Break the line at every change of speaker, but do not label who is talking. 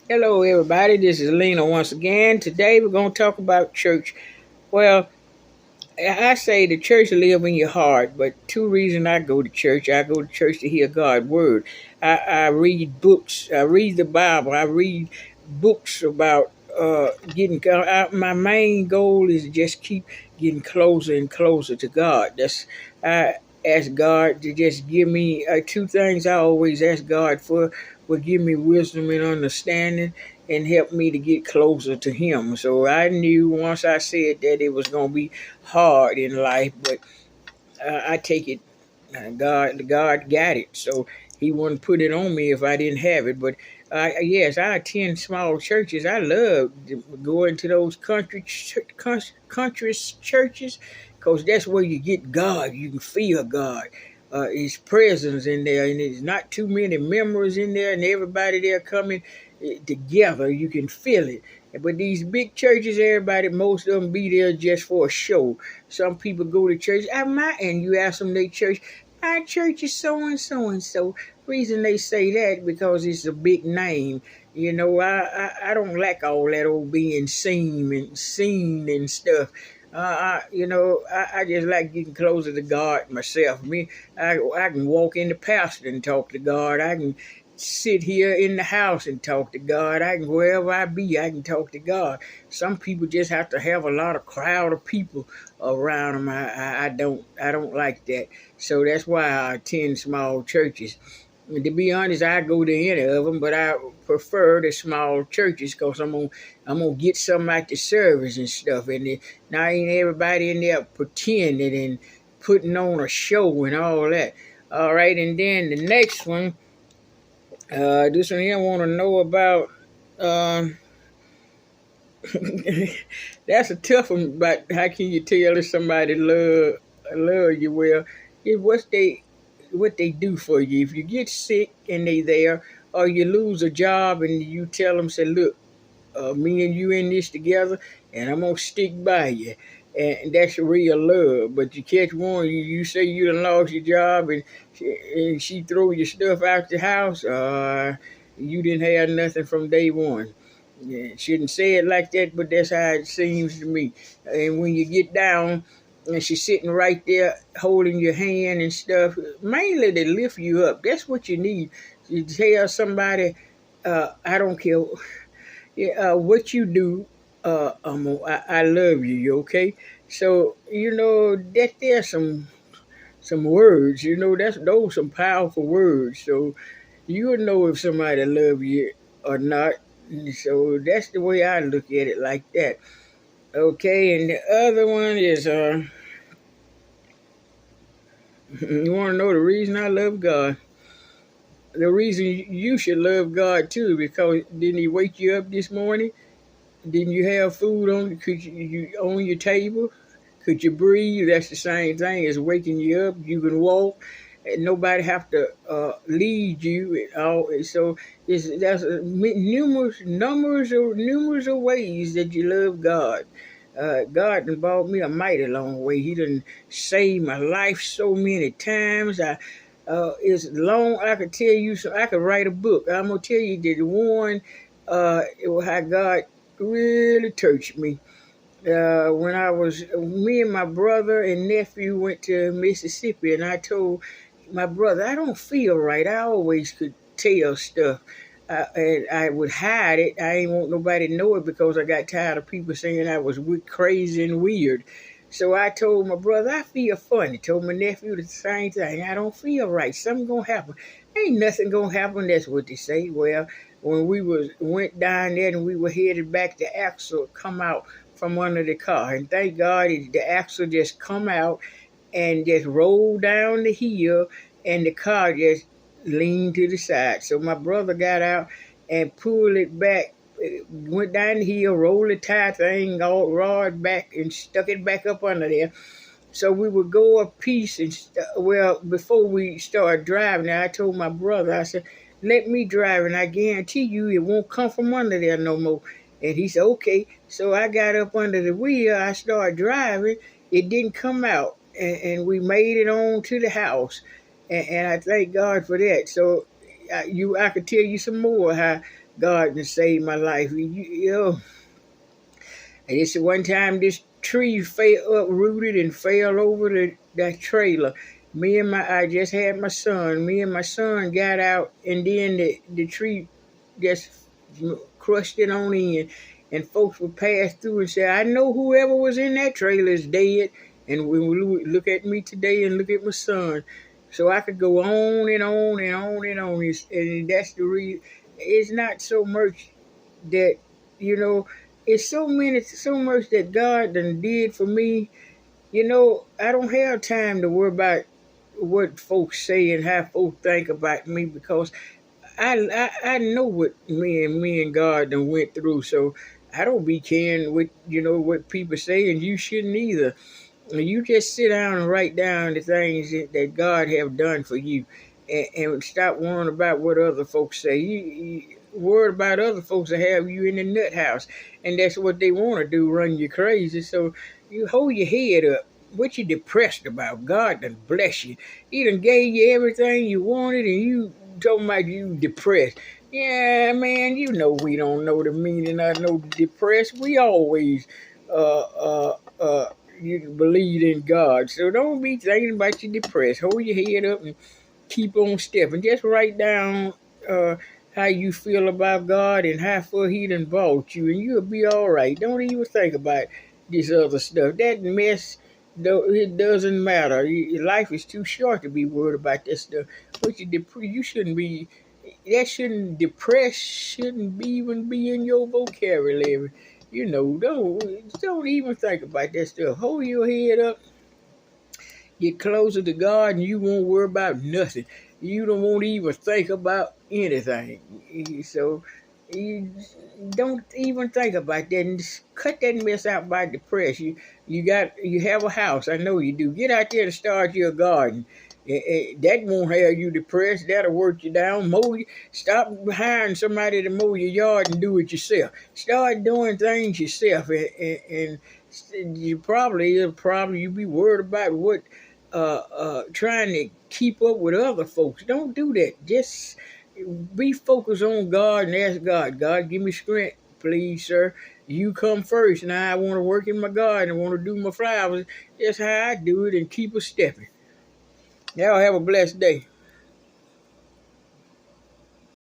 Hello, everybody. This is Lena once again. Today we're going to talk about church. Well, I say the church live in your heart, but two reasons I go to church. I go to church to hear God's word. I read books. I read the Bible. I read books about getting. My main goal is to just keep getting closer and closer to God. I ask God to just give me two things. I always ask God for will give me wisdom and understanding and help me to get closer to Him. So I knew once I said that it was going to be hard in life, but I take it. God got it, so He wouldn't put it on me if I didn't have it. But yes, I attend small churches. I love going to those country churches because that's where you get God. You can feel God. His presence in there, and there's not too many members in there, and everybody there coming together. You can feel it. But these big churches, everybody, most of them be there just for a show. Some people go to church. And you ask them their church. My church is so and so and so. Reason they say that because it's a big name. You know, I don't like all that old being seen and stuff. I just like getting closer to God myself. I can walk in the pastor and talk to God. I can sit here in the house and talk to God. I can wherever I be, I can talk to God. Some people just have to have a lot of crowd of people around them. I don't like that. So that's why I attend small churches. And to be honest, I go to any of them, but I prefer the small churches because I'm gonna get something like the service and stuff. And now ain't everybody in there pretending and putting on a show and all that. All right, and then the next one, this one here I want to know about. Um, that's a tough one. But how can you tell if somebody love you? Well, it's what they do for you. If you get sick and they there, or you lose a job and you tell them, say, look, me and you in this together, and I'm gonna stick by you. And that's real love. But you catch one, you say you done lost your job, and she throw your stuff out the house. You didn't have nothing from day one. Yeah, shouldn't say it like that, but that's how it seems to me. And when you get down, and she's sitting right there holding your hand and stuff, mainly to lift you up. That's what you need. You tell somebody, I don't care. Yeah, what you do, I love you. You okay? So that there's some words. That's those some powerful words. So you'll know if somebody love you or not. So that's the way I look at it, like that. Okay, and the other one is you want to know the reason I love God. The reason you should love God too, because didn't He wake you up this morning? Didn't you have food on? Could you on your table? Could you breathe? That's the same thing as waking you up. You can walk, and nobody have to lead you. So that's numerous of ways that you love God. God done brought me a mighty long way. He done saved my life so many times. It's long. I could tell you. So I could write a book. I'm gonna tell you the one. It was how God really touched me. When me and my brother and nephew went to Mississippi, and I told my brother, I don't feel right. I always could tell stuff. And I would hide it. I ain't want nobody to know it because I got tired of people saying I was crazy and weird. So I told my brother, I feel funny. Told my nephew the same thing. I don't feel right. Something gonna happen. Ain't nothing gonna happen. That's what they say. Well, when went down there and we were headed back, the axle come out from under the car, and thank God the axle just come out and just rolled down the hill, and the car just leaned to the side. So my brother got out and pulled it back, went down the hill, rolled the tire thing, all rod back, and stuck it back up under there. So we would go a piece, and well, before we started driving, I told my brother, I said, "Let me drive, and I guarantee you, it won't come from under there no more." And he said, "Okay." So I got up under the wheel. I started driving. It didn't come out, and we made it on to the house, and I thank God for that. So I could tell you some more how God and saved my life. And it's one time this tree fell uprooted and fell over that trailer. I just had my son. Me and my son got out, and then the tree just crushed it on in. And folks would pass through and say, I know whoever was in that trailer is dead. And when we look at me today and look at my son. So I could go on and on and on and on. And that's the reason. It's not so much that, you know, it's so much that God done did for me. I don't have time to worry about what folks say and how folks think about me, because I know what me and God done went through. So I don't be caring what people say, and you shouldn't either. You just sit down and write down the things that God have done for you, and stop worrying about what other folks say. You worried about other folks that have you in the nut house, and that's what they want to do, run you crazy. So you hold your head up. What you depressed about? God done bless you. He done gave you everything you wanted, and you talking about you depressed. Yeah, man, we don't know the meaning of no depressed. We always uh uh uh you believe in God. So don't be thinking about you depressed. Hold your head up and keep on stepping. Just write down uh, how you feel about God and how far He done brought you, and you'll be all right. Don't even think about this other stuff. That mess, though, it doesn't matter. Your life is too short to be worried about that stuff. But you shouldn't be. That shouldn't depress. Shouldn't be even be in your vocabulary. Don't even think about that stuff. Hold your head up, get closer to God, and you won't worry about nothing. You don't want to even think about anything. So you don't even think about that, and just cut that mess out by depression. You have a house. I know you do. Get out there and start your garden. That won't have you depressed. That'll work you down. Stop hiring somebody to mow your yard and do it yourself. Start doing things yourself, and you be worried about what trying to keep up with other folks. Don't do that. Just be focused on God and ask God. God, give me strength, please, sir. You come first. Now I want to work in my garden. I want to do my flowers. That's how I do it, and keep a stepping. Y'all have a blessed day.